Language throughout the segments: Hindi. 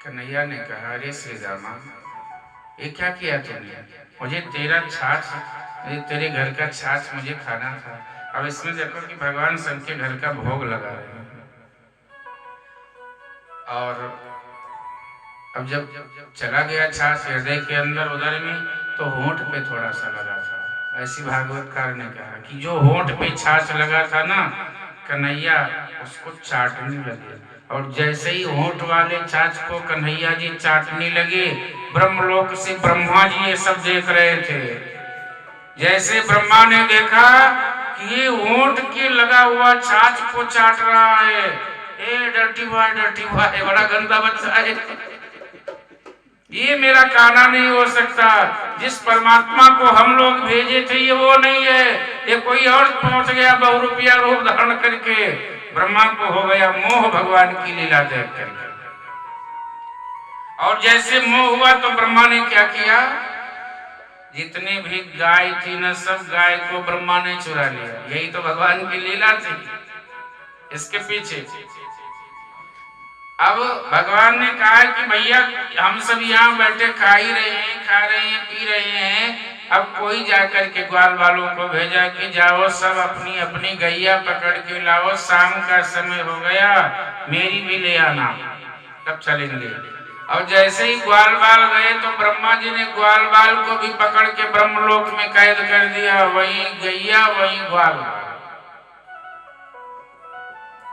कन्हैया ने कहा, अरे श्री रामा, ये क्या किया तुमने? मुझे तेरा छाछ, तेरे घर का छाछ मुझे खाना था। अब इसमें देखो कि भगवान सबके घर का भोग लगा रहे हैं। और अब जब चला गया छाछ हृदय के अंदर उधर में, तो होंठ पे थोड़ा सा लगा था। ऐसी भागवतकार ने कहा कि जो होंठ पे छाछ लगा था ना, कन्हैया उसको चाटने लगे। और जैसे ही होंठ वाले छाछ को कन्हैया जी चाटने लगे, ब्रह्मलोक से ब्रह्मा जी ये सब देख रहे थे। जैसे ब्रह्मा ने देखा कि ये होंठ के लगा हुआ छाछ को चाट रहा है, ए डर्टी बॉय, बड़ा गंदा बच्चा है, ये मेरा काना नहीं हो सकता। जिस परमात्मा को हम लोग भेजे थे ये वो नहीं है, ये कोई और पहुंच गया बहुरूपिया रूप धारण करके। ब्रह्मा को हो गया मोह भगवान की लीला देख करके। और जैसे मोह हुआ तो ब्रह्मा ने क्या किया, जितने भी गाय थी ना, सब गाय को ब्रह्मा ने चुरा लिया। यही तो भगवान की लीला थी इसके पीछे। अब भगवान ने कहा कि भैया हम सब यहाँ बैठे खा ही रहे हैं, खा रहे हैं, पी रहे हैं। अब कोई जाकर के ग्वाल वालों को भेजा कि जाओ सब अपनी अपनी गैया पकड़ के लाओ, शाम का समय हो गया, मेरी भी ले आना, तब चलेंगे। और जैसे ही ग्वाल बाल गए तो ब्रह्मा जी ने ग्वाल बाल को भी पकड़ के ब्रह्मलोक में कैद कर दिया। वही गैया वही ग्वाल बाल।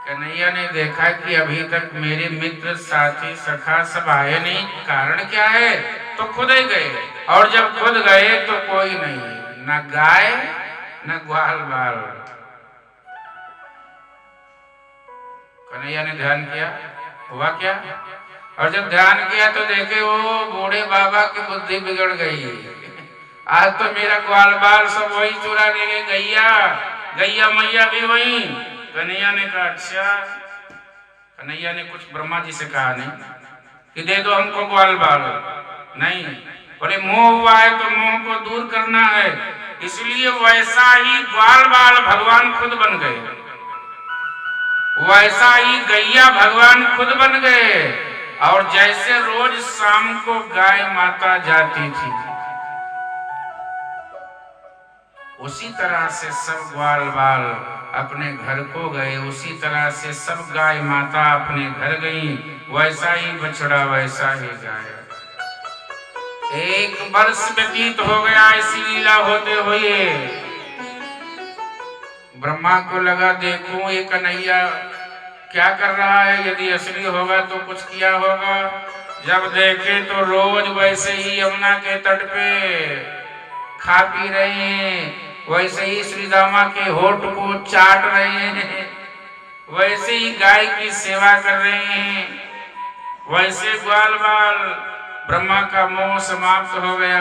कन्हैया ने देखा कि अभी तक मेरे मित्र साथी सखा सब आए नहीं, कारण क्या है? तो खुद ही गए। और जब खुद गए तो कोई नहीं, न गाय न ग्वाल बाल। कन्हैया ने ध्यान किया, हुआ क्या? और जब ध्यान किया तो देखे वो बूढ़े बाबा की बुद्धि बिगड़ गई। आज तो मेरा ग्वाल बाल सब वही चुरा ले गए, गैया मैया भी वही। कन्हैया ने कहा, अच्छा। कन्हैया ने कुछ ब्रह्मा जी से कहा नहीं कि दे दो हमको ग्वाल बाल, नहीं। बोले मोह हुआ है तो मोह को दूर करना है, इसलिए वैसा ही ग्वाल बाल भगवान खुद बन गए, वैसा ही गैया भगवान खुद बन गए। और जैसे रोज शाम को गाय माता जाती थी, उसी तरह से सब ग्वाल बाल अपने घर को गए, उसी तरह से सब गाय माता अपने घर गई। वैसा ही बछड़ा वैसा ही गाय। 1 वर्ष व्यतीत हो गया ऐसी लीला होते हुए। ब्रह्मा को लगा देखूं ये कन्हैया क्या कर रहा है, यदि असली होगा तो कुछ किया होगा। जब देखे तो रोज वैसे ही यमुना के तट पे खा पी रहे हैं, वैसे ही श्री रामा के होठ को चाट रहे हैं, वैसे ही गाय की सेवा कर रहे हैं, वैसे ग्वाल बाल। ब्रह्मा का मोह समाप्त हो गया,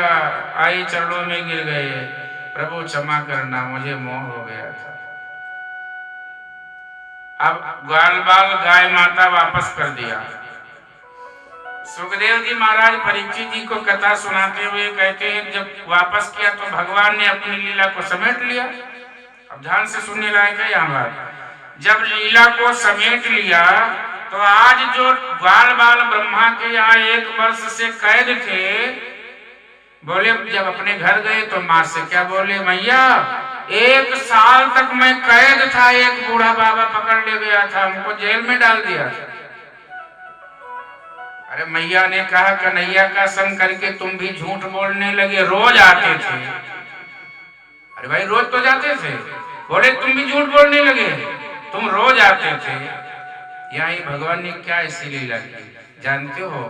आई चरणों में गिर गए, प्रभु क्षमा करना, मुझे मोह हो गया था। अब ग्वाल बाल गाय माता वापस कर दिया। सुखदेव जी महाराज परीक्षित जी को कथा सुनाते हुए कहते हैं, जब वापस किया तो भगवान ने अपनी लीला को समेट लिया। अब ध्यान से सुनने लायक है यहाँ बात। जब लीला को समेट लिया तो आज जो ग्वाल बाल ब्रह्मा के यहाँ 1 वर्ष से कैद थे, बोले जब अपने घर गए तो माँ से क्या बोले, मैया 1 साल तक मैं कैद था, एक बूढ़ा बाबा पकड़ ले गया था, हमको जेल में डाल दिया था। अरे मैया ने कहा, कन्हैया का संग करके तुम भी झूठ बोलने लगे, रोज आते थे। अरे भाई रोज तो जाते थे। बोले तुम भी झूठ बोलने लगे, तुम रोज आते थे। यहाँ भगवान ने क्या ऐसी लीला की जानते हो?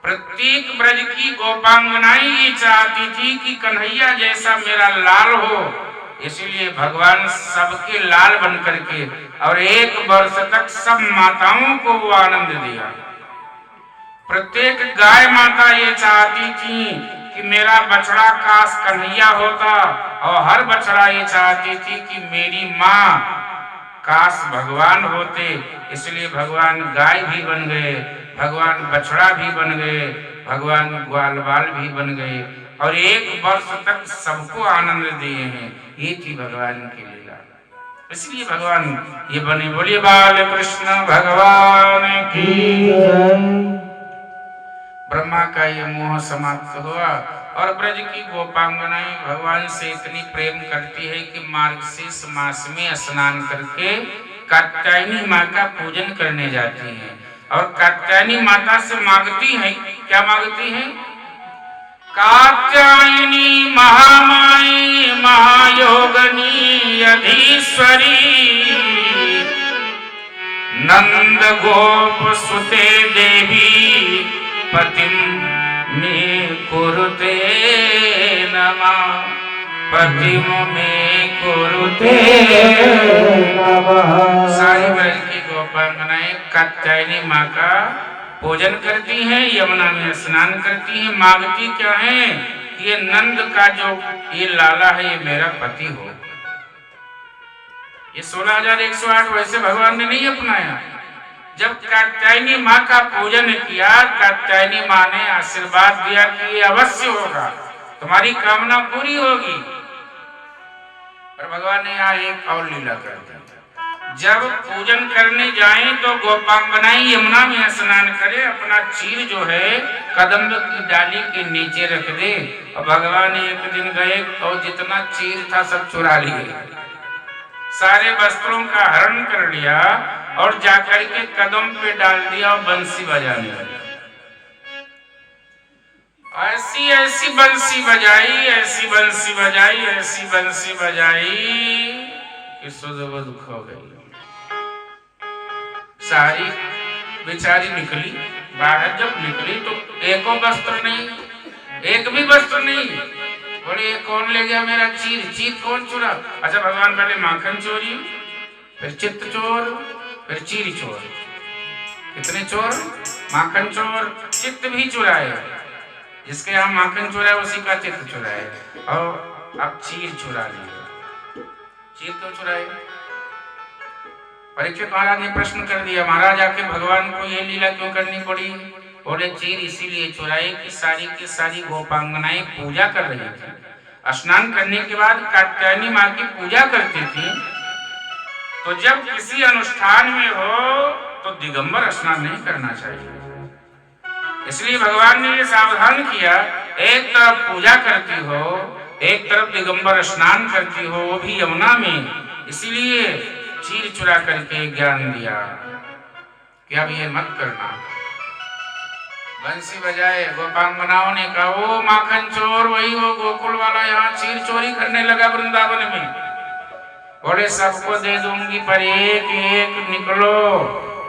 प्रत्येक ब्रज की गोपांगनाएं ये चाहती थी कि कन्हैया जैसा मेरा लाल हो, इसलिए भगवान सबके लाल बन करके और 1 वर्ष तक सब माताओं को वो आनंद दिया। प्रत्येक गाय माता ये चाहती थी कि मेरा बछड़ा काश कन्हैया होता, और हर बछड़ा ये चाहती थी कि मेरी माँ काश भगवान होते। इसलिए भगवान गाय भी बन गए, भगवान बछड़ा भी बन गए, भगवान ग्वाल बाल भी बन गए, और 1 वर्ष तक सबको आनंद दिए हैं। ये थी भगवान की लीला, इसलिए भगवान ये बने। बोलिए बाल कृष्ण भगवान की। ब्रह्मा का ये मोह समाप्त हुआ और ब्रज की गोपांगनाएं भगवान से इतनी प्रेम करती है कि मार्गशीर्ष मास में स्नान करके कात्यायनी माँ का पूजन करने जाती हैं और कात्यायनी माता से मांगती हैं, क्या मांगती हैं? कात्यायनी महामाई महायोगनी अधीश्वरी नंद गोप सुते देवी पतिम में कुरुते नमः, पतिम में कुरुते नमः। सारी ब्रज की गोपांगनाएं कात्यायनी माँ का पूजन करती हैं, यमुना में स्नान करती हैं। मांगती क्या है कि ये नंद का जो ये लाला है ये मेरा पति हो। ये 16,108 वैसे भगवान ने नहीं अपनाया। जब कात्यायनी माँ का पूजन किया, कात्यायनी माँ ने आशीर्वाद दिया कि ये अवश्य होगा, तुम्हारी कामना पूरी होगी। पर भगवान ने यहाँ एक और लीला कर दी। जब पूजन करने जाएं तो गोपांगनाएं यमुना में स्नान करे, अपना चीर जो है कदम्ब की डाली के नीचे रख दे। और भगवान एक दिन गए और जितना चीर था सब चुरा लिए, सारे वस्त्रों का हरण कर लिया और जाकर के कदम पे डाल दिया और बंसी बजाने लगे। ऐसी ऐसी बंसी बजाई, ऐसी बंसी बजाई, ऐसी बंसी बजाई कि सुध खो गई। सारी बेचारी निकली बाहर, जब निकली तो एको वस्त्र नहीं, एक भी वस्त्र नहीं। बोले ये कौन ले गया मेरा चीर? चीर कौन चुरा? अच्छा भगवान पहले माखन चोरी, फिर चित्त चोर, फिर चीर चोर। कितने चोर? माखन चोर, चित्त भी चुराए। जिसके यहाँ माखन चुराए उसी का चित्त चुराए और अब चीर चुरा लिया। चीर क्यों चुराए? परीक्षित महाराज ने प्रश्न कर दिया, महाराज आके भगवान को ये लीला क्यों करनी पड़ी? बोले चीर इसीलिए चुराए कि सारी की सारी गोपांगनाएं पूजा कर रही थी। स्नान करने के बाद कात्यायनी माँ की पूजा करती थी। तो जब किसी अनुष्ठान में हो तो दिगंबर स्नान नहीं करना चाहिए। इसलिए भगवान ने ये सावधान किया, एक तरफ पूजा करती हो, एक तरफ दिगंबर स्नान करती हो, वो भी यमुना में। इसीलिए चीर चुरा करके ज्ञान दिया कि अब ये मत करना। बंसी बजाए, गोपांगनाओं ने कहा वो माखन चोर वही हो गोकुल वाला, यहाँ चीर चोरी करने लगा वृंदावन में। बोले सबको दे दूंगी पर एक एक निकलो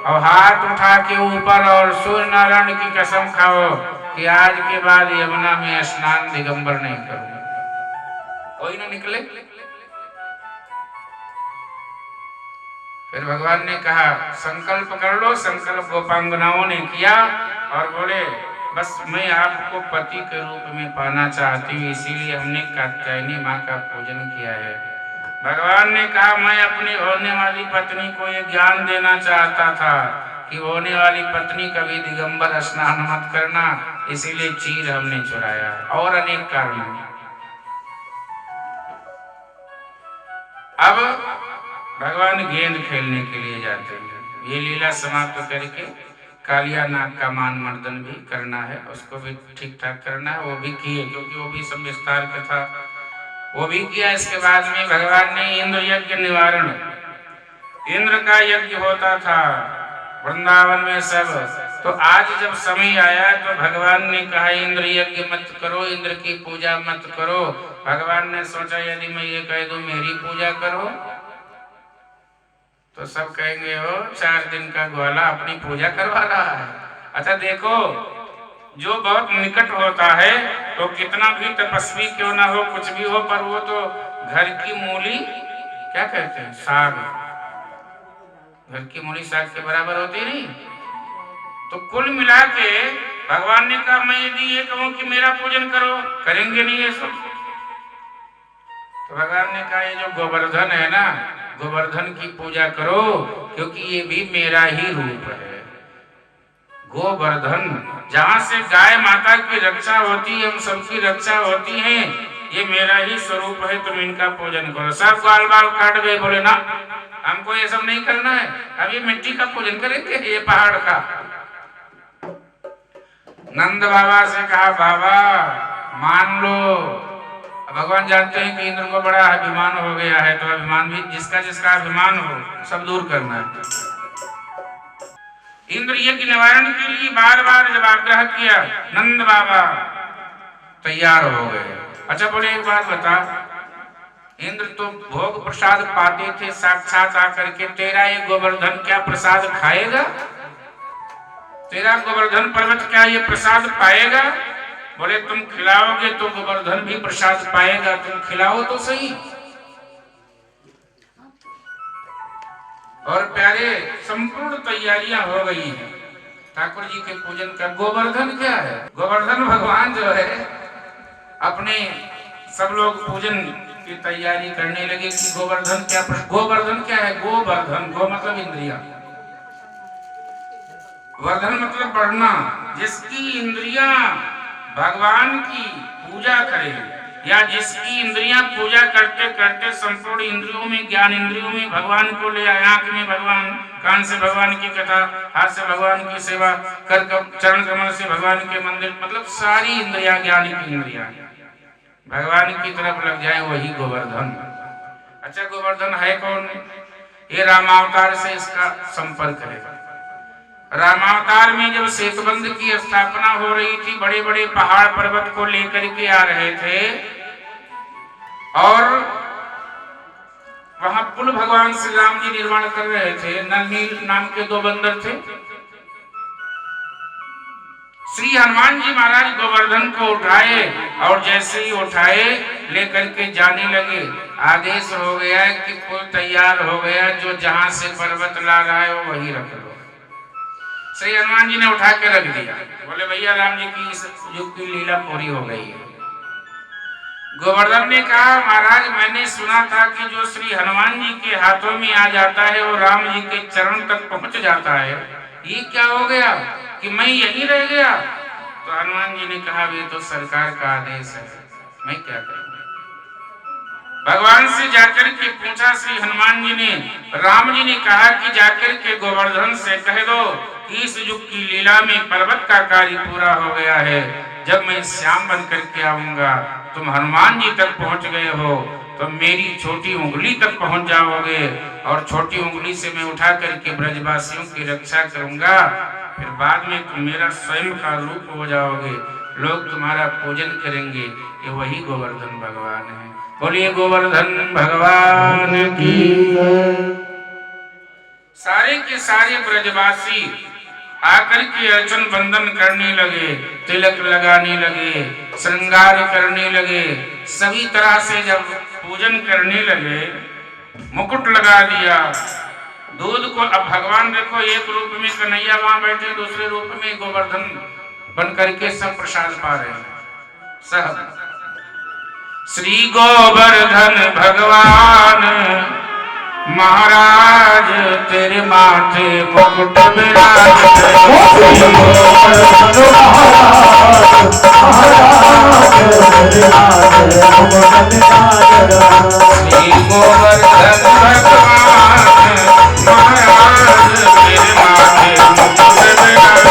और हाथ उठा के ऊपर और सूर्य नारायण की कसम खाओ कि आज के बाद यमुना में स्नान दिगंबर नहीं करूंगा। कोई ना निकले। फिर भगवान ने कहा संकल्प कर लो। संकल्प गोपांगनाओं ने किया और बोले बस मैं आपको पति के रूप में पाना चाहती हूँ, इसीलिए हमने कात्यायनी माँ का पूजन किया है। भगवान ने कहा मैं अपनी होने वाली पत्नी को ये ज्ञान देना चाहता था कि होने वाली पत्नी कभी दिगंबर स्नान मत करना, इसीलिए चीर हमने चुराया और अनेक कारण। अब भगवान गेंद खेलने के लिए जाते हैं। ये लीला समाप्त करके कालिया नाग का मान मर्दन भी करना है, उसको भी ठीक ठाक करना है। वो भी किए क्योंकि वो भी सब विस्तार का था, वो भी किया। इसके बाद में भगवान ने इंद्र यज्ञ निवारण, इंद्र का यज्ञ होता था वृंदावन में सब। तो आज जब समय आया तो भगवान ने कहा इंद्र यज्ञ मत करो, इंद्र की पूजा मत करो। भगवान ने सोचा यदि मैं ये कह दूं मेरी पूजा करो तो सब कहेंगे हो 4 दिन का ग्वाला अपनी पूजा करवा रहा है। अच्छा देखो, जो बहुत निकट होता है तो कितना भी तपस्वी क्यों ना हो, कुछ भी हो, पर वो तो घर की मूली क्या कहते हैं, साग, घर की मूली साग के बराबर होती नहीं। तो कुल मिला के भगवान ने कहा मैं यदि ये कहूं कि मेरा पूजन करो, करेंगे नहीं ये सब। तो भगवान ने कहा ये जो गोवर्धन है ना, गोवर्धन की पूजा करो क्योंकि ये भी मेरा ही रूप है। गोवर्धन, जहाँ से गाय माता की रक्षा होती है, हम सबकी रक्षा होती है, ये मेरा ही स्वरूप है, तुम इनका पूजन करो। सब बाल बाल काट गए, बोले ना हमको ये सब नहीं करना है, अब ये मिट्टी का पूजन करेंगे, ये पहाड़ का। नंद बाबा से कहा बाबा मान लो। भगवान जानते हैं कि इंद्र को बड़ा अभिमान हो गया है, तो अभिमान भी जिसका जिसका अभिमान हो सब दूर करना है। इंद्र यज्ञ निवारण के लिए बार बार जब आग्रह किया, नंद बाबा तैयार हो गए। अच्छा बोले एक बात बता, इंद्र तो भोग प्रसाद पाते थे साक्षात आकर के, तेरा ये गोवर्धन क्या प्रसाद खाएगा? तेरा गोवर्धन पर्वत क्या ये प्रसाद पाएगा? बोले तुम खिलाओगे तो गोवर्धन भी प्रसाद पाएगा, तुम खिलाओ तो सही। और प्यारे संपूर्ण तैयारियां हो गई हैं ठाकुर जी के पूजन का। गोवर्धन क्या है? गोवर्धन भगवान जो है अपने सब लोग पूजन की तैयारी करने लगे कि गोवर्धन क्या है? गोवर्धन, गो मतलब इंद्रिया, वर्धन मतलब बढ़ना। जिसकी इंद्रियां भगवान की पूजा करें, या जिसकी इंद्रियां पूजा करते करते संपूर्ण इंद्रियों में, ज्ञान इंद्रियों में भगवान को ले आए, आंख में भगवान, कान से भगवान की कथा, हाथ से भगवान की सेवा, कर चरण कमल से भगवान के मंदिर, मतलब सारी इंद्रियां ज्ञान की इंद्रियां भगवान की तरफ लग जाए, वही गोवर्धन। अच्छा गोवर्धन है कौन? ये रामावतार से इसका संपर्क है। रामावतार में जब सेतुबंध की स्थापना हो रही थी, बड़े बड़े पहाड़ पर्वत को लेकर के आ रहे थे और वहां पुल भगवान श्री राम जी निर्माण कर रहे थे। नल नील नाम के दो बंदर थे। श्री हनुमान जी महाराज गोवर्धन को उठाए और जैसे ही उठाए लेकर के जाने लगे, आदेश हो गया कि पुल तैयार हो गया, जो जहां से पर्वत ला रहा है वो वही रख लो। श्री हनुमान जी ने उठा के रख दिया। बोले भैया राम जी की इस युग की लीला पूरी हो गई है। गोवर्धन ने कहा महाराज मैंने सुना था कि जो श्री हनुमान जी के हाथों में आ जाता है वो राम जी के चरण तक पहुंच जाता है, ये क्या हो गया कि मैं यहीं रह गया? तो हनुमान जी ने कहा ये तो सरकार का आदेश है, मैं क्या करूं? भगवान से जाकर के पूछा श्री हनुमान जी ने, राम जी ने कहा कि जाकर के गोवर्धन से कह दो कि इस युग की लीला में पर्वत का कार्य पूरा हो गया है। जब मैं श्याम बन करके आऊंगा, तुम हनुमान जी तक पहुंच गए हो तो मेरी छोटी उंगली तक पहुंच जाओगे और छोटी उंगली से मैं उठा करके ब्रजवासियों की रक्षा करूंगा। फिर बाद में तुम मेरा स्वयं का रूप हो जाओगे, लोग तुम्हारा पूजन करेंगे। ये वही गोवर्धन भगवान है। बोलिए गोवर्धन भगवान की। सारे के सारे ब्रजवासी आकर के अर्चन बंदन करने लगे, तिलक लगाने लगे, श्रृंगार करने लगे, सभी तरह से जब पूजन करने लगे, मुकुट लगा दिया, दूध को। अब भगवान देखो एक रूप में कन्हैया वहां बैठे, दूसरे रूप में गोवर्धन बन करके सब प्रसाद पा रहे हैं सब। श्री गोवर्धन भगवान महाराज तेरे माथे मुकुट विराज। श्री गोवर्धन भगवान महाराज तेरे माथे मुकुट विराज।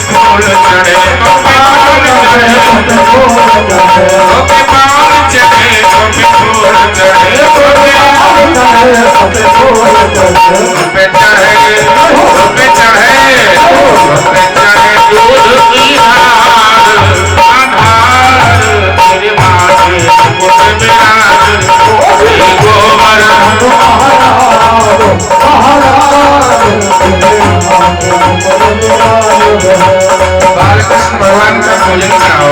फूल चढ़े तो पान चढ़े, पान चढ़े तो फूल चढ़े, पे चढ़े दूध की धार, आधार तेरे माथे मुकुट विराज। श्री गोवर्धन बालकृष्ण भगवान का पूजन कराओ।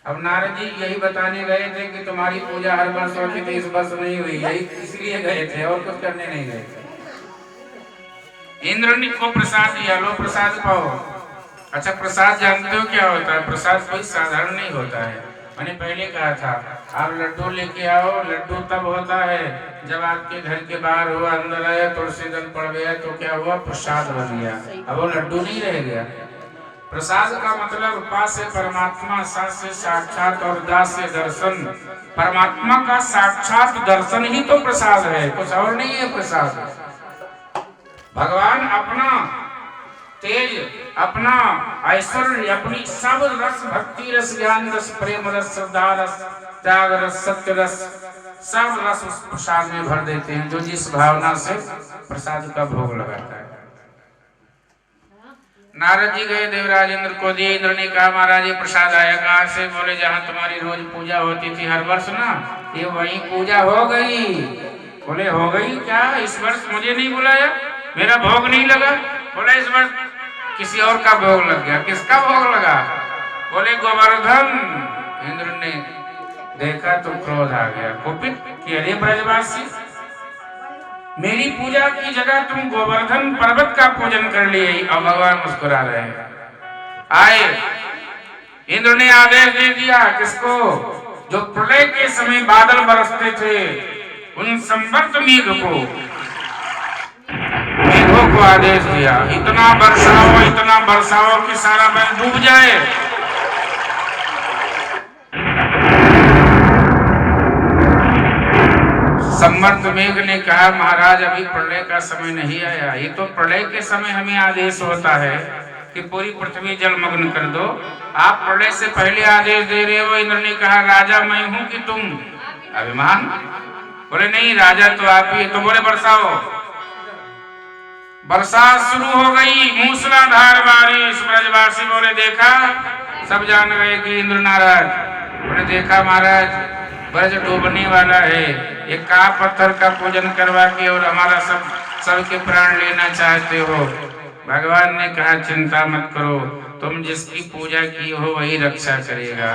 अब नारद जी यही बताने गए थे कि तुम्हारी पूजा हर वर्ष होती थी, इस वर्ष नहीं हुई, यही इसलिए गए थे और कुछ करने नहीं गए थे। इंद्र ने को प्रसाद दिया, लो प्रसाद पाओ। अच्छा प्रसाद जानते हो क्या होता है? प्रसाद कोई साधारण नहीं होता है। मैंने पहले कहा था आप लड्डू लेके आओ, लड्डू तब होता है जब आपके घर के बाहर हुआ, अंदर आया, तुलसी दल पड़ गया तो क्या हुआ, प्रसाद बन गया। अब वो लड्डू नहीं रह गया। प्रसाद का मतलब पा से परमात्मा, सा से साक्षात और दा से दर्शन। परमात्मा का साक्षात दर्शन ही तो प्रसाद है, कुछ और नहीं है प्रसाद। भगवान अपना तेज, अपना ऐश्वर्य, अपनी सब रस, भक्ति रस, ज्ञान रस, प्रेम रस, श्रद्धा रस, त्याग रस, सत्य रस, सब रस उस प्रसाद में भर देते हैं जो जिस भावना से प्रसाद का भोग लगाता है। नारद जी गए देवराज इंद्र को दिए। इंद्र ने कहा महाराज ये प्रसाद आया कहाँ से? बोले जहाँ तुम्हारी रोज पूजा होती थी हर वर्ष ना, ये वही पूजा हो गई। बोले हो गई क्या? इस वर्ष मुझे नहीं बुलाया, मेरा भोग नहीं लगा। बोले इस वर्ष किसी और का भोग लग गया। किसका भोग लगा? बोले गोवर्धन। इंद्र ने देखा तो क्रोध आ गया, कुपित कि अरे ब्रजवासी, मेरी पूजा की जगह तुम गोवर्धन पर्वत का पूजन कर लिए। और भगवान मुस्कुरा रहे हैं। आए, इंद्र ने आदेश दे दिया किसको? जो प्रलय के समय बादल बरसते थे उन संवर्त मेघ को, मेघों को आदेश दिया इतना बरसाओ कि सारा वन डूब जाए। सम्मर्थ मेघ ने कहा महाराज अभी प्रलय का समय नहीं आया। ये तो प्रलय के समय हमें आदेश होता है कि पूरी पृथ्वी जलमग्न कर दो, आप प्रलय से पहले आदेश दे रहे हो। इंद्र ने कहा राजा मैं हूं कि तुम? अभिमान। बोले नहीं राजा तो आप ही। तो बोले बरसाओ। बरसात शुरू हो गई, मूसलाधार बारिश। ब्रजवासी बोले देखा, सब जान गए कि इंद्र नाराज। बोले देखा महाराज ब्रज डूबने वाला है, एक का पत्थर का पूजन करवा के और हमारा सबके प्राण लेना चाहते हो। भगवान ने कहा चिंता मत करो, तुम जिसकी पूजा की हो वही रक्षा करेगा।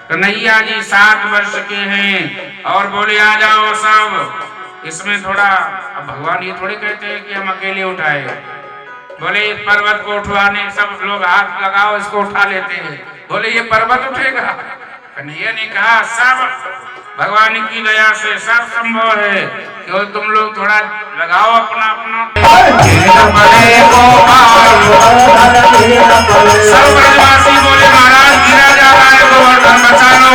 कन्हैया जी 7 वर्ष के हैं और बोले आ जाओ सब। इसमें थोड़ा, अब भगवान ये थोड़े कहते हैं कि हम अकेले उठाए। बोले इस पर्वत को उठवाने सब लोग हाथ लगाओ, इसको उठा लेते हैं। बोले ये पर्वत उठेगा? कन्हैया ने कहा सब भगवान की दया से सब संभव है, केवल तुम लोग थोड़ा लगाओ अपना अपना। सब ब्रजवासी बोले महाराज गिरा जा रहा है, गोवर्धन बचा लो।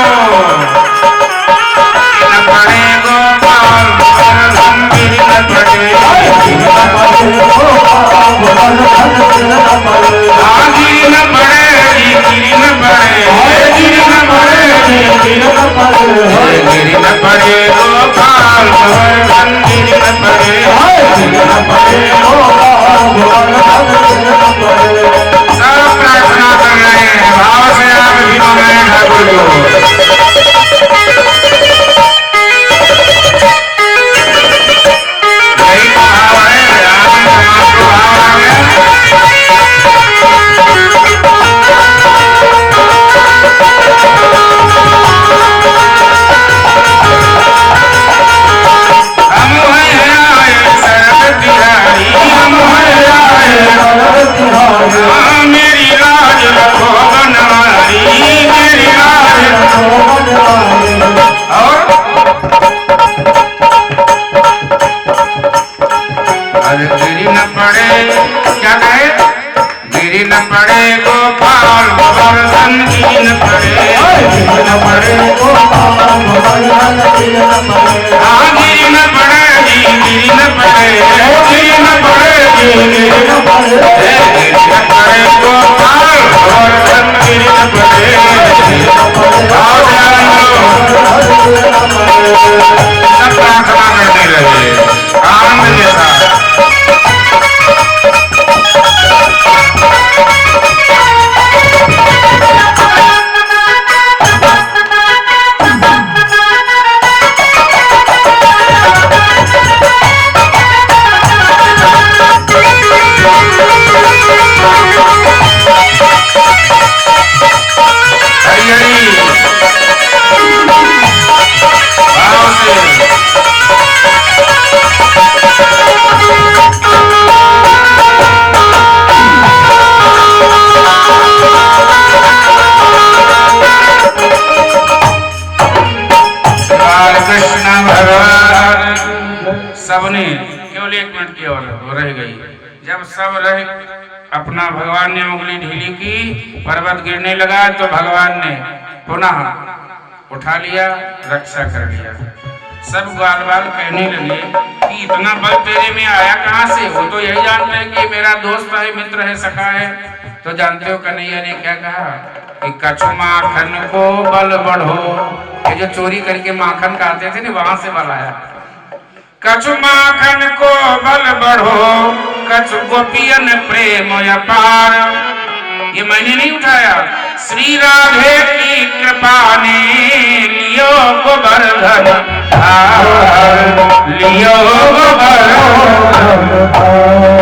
सब प्रार्थना कर रहे हैं भाव से, आप भी मंगल ठाकुर को। सबने केवल 1 मिनट की और रह गई। जब सब रह अपना भगवान ने उंगली ढीली की, पर्वत गिरने लगा तो भगवान ने पुनः उठा लिया, रक्षा कर लिया। सब ग्वाल बाल कहने लगे कि इतना बल तेरे में आया कहाँ से? वो तो यही जानते हैं कि मेरा दोस्त है, मित्र है, सखा है। तो जानते हो कन्हैया ने क्या कहा कि कछु माखन को बल बढ़ो। ये जो चोरी करके माखन खाते थे ना, वहां से बल आया। कछु माखन को बल बढ़ो, कछु गोपियन प्रेम अपार। ये मैंने नहीं उठाया, श्री राधे की कृपा ने लियो गोवर्धन, लियो गोवर्धन।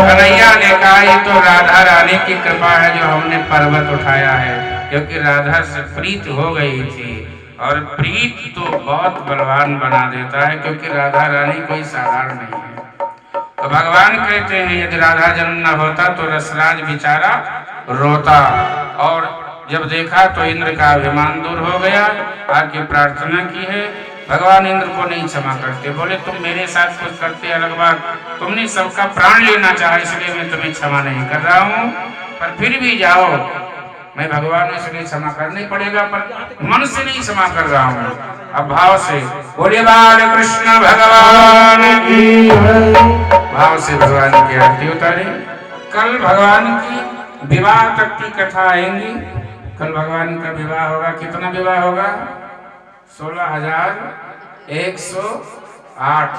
कन्हैया ने कहा ये तो राधा रानी की कृपा है जो हमने पर्वत उठाया है, क्योंकि राधा से प्रीत हो गई थी। और प्रीत तो बहुत बलवान बना देता है, क्योंकि राधा रानी कोई साधारण नहीं है। तो भगवान कहते हैं यदि राधा जन्म न होता तो रसराज बेचारा रोता। और जब देखा तो इंद्र का अभिमान दूर हो गया। आके प्रार्थना की है, भगवान इंद्र को नहीं क्षमा करते। बोले तुम मेरे साथ कुछ करते अलग बात, तुमने सबका प्राण लेना चाहा, इसलिए मैं तुम्हें क्षमा नहीं कर रहा हूँ। पर फिर भी जाओ, मैं भगवान इसलिए क्षमा करना पड़ेगा, पर मन से नहीं क्षमा कर रहा हूँ, अब भाव से। बोले बाल कृष्ण भगवान की, भाव से भगवान की आरती उतारे। कल भगवान की विवाह तक की कथा आएंगी। कल भगवान का विवाह होगा। कितना विवाह होगा? 16,108।